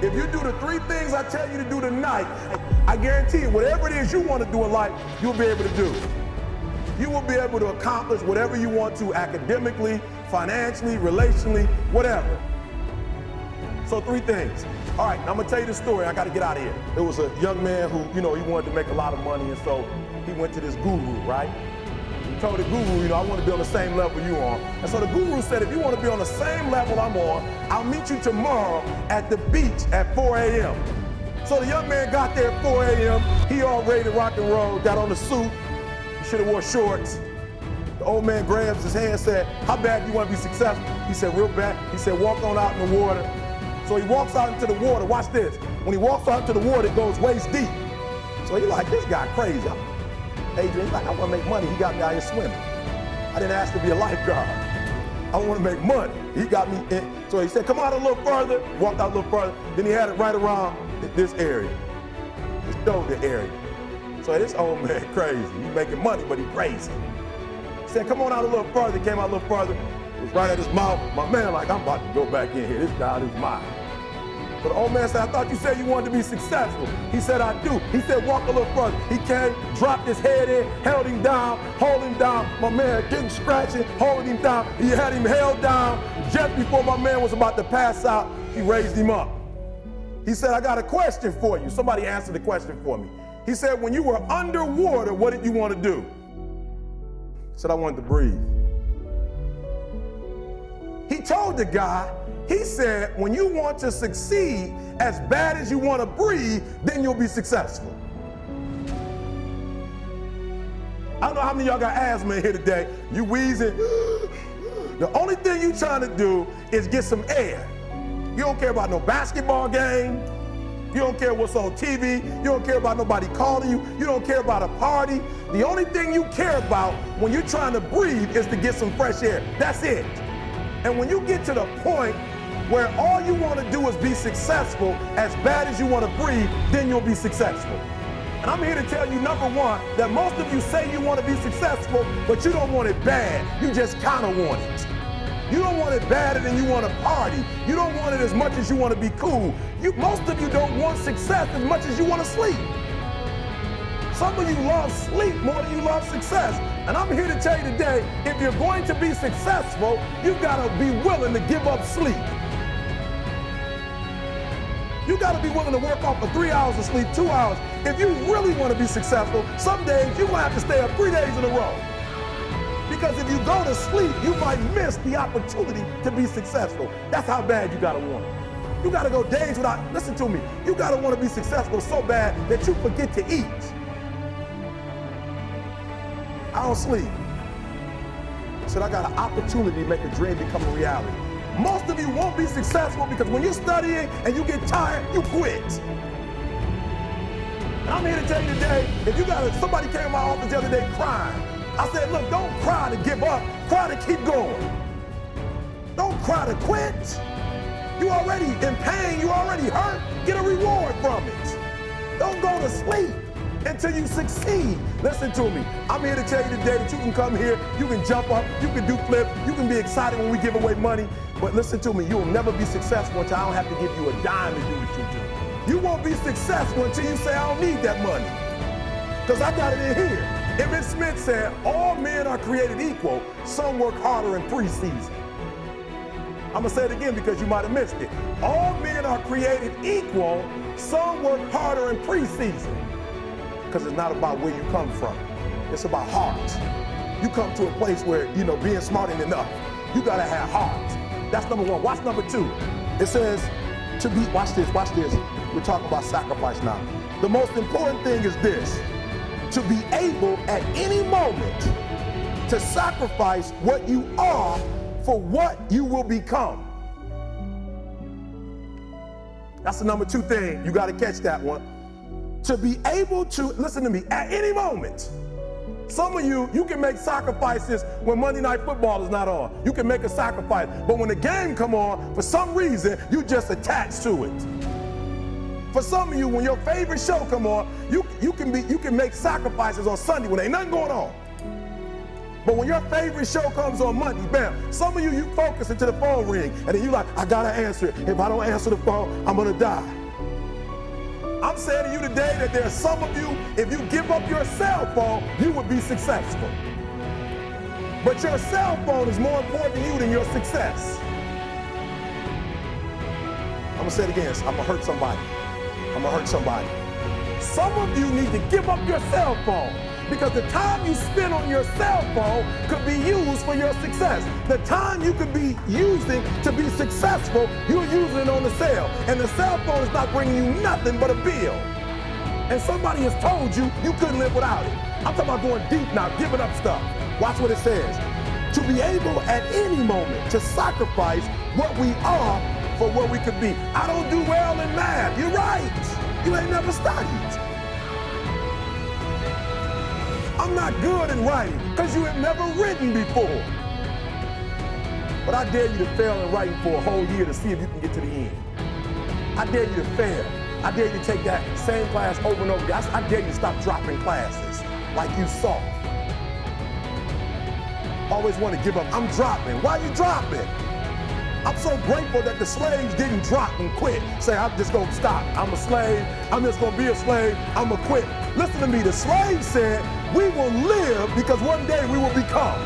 If you do the 3 things I tell you to do tonight, I guarantee you, whatever it is you want to do in life, you'll be able to do. You will be able to accomplish whatever you want to academically, financially, relationally, whatever. So 3 things. All right, now I'm gonna tell you the story. I gotta get out of here. There was a young man who, he wanted to make a lot of money, and so he went to this guru, right? He told the guru, I want to be on the same level you are. And so the guru said, if you want to be on the same level I'm on, I'll meet you tomorrow at the beach at 4 a.m. So the young man got there at 4 a.m. He all ready to rock and roll, got on the suit. He should have wore shorts. The old man grabs his hand and said, how bad do you want to be successful? He said, real bad. He said, walk on out in the water. So he walks out into the water. Watch this. When he walks out into the water, it goes waist deep. So he's like, this guy crazy. Adrian, he's like, I want to make money. He got me out here swimming. I didn't ask to be a lifeguard. I want to make money. He got me in. So he said, come out a little further. Walked out a little further. Then he had it right around this area, this shoulder area. So this old man crazy. He's making money, but he's crazy. He said, come on out a little further. Came out a little further. It was right at his mouth. My man like, I'm about to go back in here. This guy is mine. So the old man said, I thought you said you wanted to be successful. He said, I do. He said, walk a little further. He came, dropped his head in, held him down, hold him down. My man getting scratching, holding him down. He had him held down. Just before my man was about to pass out, he raised him up. He said, I got a question for you. Somebody answered the question for me. He said, when you were underwater, what did you want to do? He said, I wanted to breathe. He told the guy, he said, when you want to succeed as bad as you want to breathe, then you'll be successful. I don't know how many of y'all got asthma in here today. You wheezing. The only thing you trying to do is get some air. You don't care about no basketball game. You don't care what's on TV. You don't care about nobody calling you. You don't care about a party. The only thing you care about when you're trying to breathe is to get some fresh air. That's it. And when you get to the point where all you want to do is be successful as bad as you want to breathe, then you'll be successful. And I'm here to tell you, number one, that most of you say you want to be successful, but you don't want it bad. You just kind of want it. You don't want it badder than you want to party. You don't want it as much as you want to be cool. Most of you don't want success as much as you want to sleep. Some of you love sleep more than you love success. And I'm here to tell you today, if you're going to be successful, you've got to be willing to give up sleep. You got to be willing to work off for 3 hours of sleep, 2 hours. If you really want to be successful, some days you might have to stay up 3 days in a row. Because if you go to sleep, you might miss the opportunity to be successful. That's how bad you got to want it. You got to go days without, listen to me, you got to want to be successful so bad that you forget to eat. I don't sleep. I said, I got an opportunity to make a dream become a reality. Most of you won't be successful because when you're studying and you get tired, you quit. And I'm here to tell you today, if you got somebody came to my office the other day crying. I said, look, don't cry to give up, cry to keep going. Don't cry to quit. You already in pain, you already hurt, get a reward from it. Don't go to sleep until you succeed. Listen to me, I'm here to tell you today that you can come here, you can jump up, you can do flips, you can be excited when we give away money, but listen to me, you will never be successful until I don't have to give you a dime to do what you do. You won't be successful until you say, I don't need that money, because I got it in here. Emmett Smith said, all men are created equal, some work harder in preseason. I'm gonna say it again because you might have missed it. All men are created equal, some work harder in preseason. Because it's not about where you come from, it's about heart. You come to a place where, being smart ain't enough. You gotta have heart. That's number one. Watch number two. It says to be, watch this. We're talking about sacrifice now. The most important thing is this. To be able at any moment to sacrifice what you are for what you will become. That's the number two thing. You got to catch that one. To be able to, listen to me, at any moment. Some of you can make sacrifices when Monday Night Football is not on. You can make a sacrifice. But when the game come on, for some reason, you just attached to it. For some of you, when your favorite show come on, you can make sacrifices on Sunday when ain't nothing going on. But when your favorite show comes on Monday, bam, some of you focus until the phone ring, and then you like, I gotta answer it. If I don't answer the phone, I'm gonna die. I'm saying to you today that there are some of you, if you give up your cell phone, you would be successful. But your cell phone is more important to you than your success. I'm gonna say it again, I'm gonna hurt somebody. I'm gonna hurt somebody. Some of you need to give up your cell phone, because the time you spend on your cell phone could be used for your success. The time you could be using to be successful, you're using it on the cell. And the cell phone is not bringing you nothing but a bill. And somebody has told you you couldn't live without it. I'm talking about going deep now, giving up stuff. Watch what it says. To be able at any moment to sacrifice what we are for what we could be. I don't do well in math. You're right. You ain't never studied. I'm not good in writing because you have never written before. But I dare you to fail in writing for a whole year to see if you can get to the end. I dare you to fail. I dare you to take that same class over and over again. I dare you to stop dropping classes like you soft. Always want to give up. I'm dropping. Why are you dropping? I'm so grateful that the slaves didn't drop and quit. Say, I'm just going to stop. I'm a slave. I'm just going to be a slave. I'm going to quit. Listen to me. The slave said, we will live because one day we will become.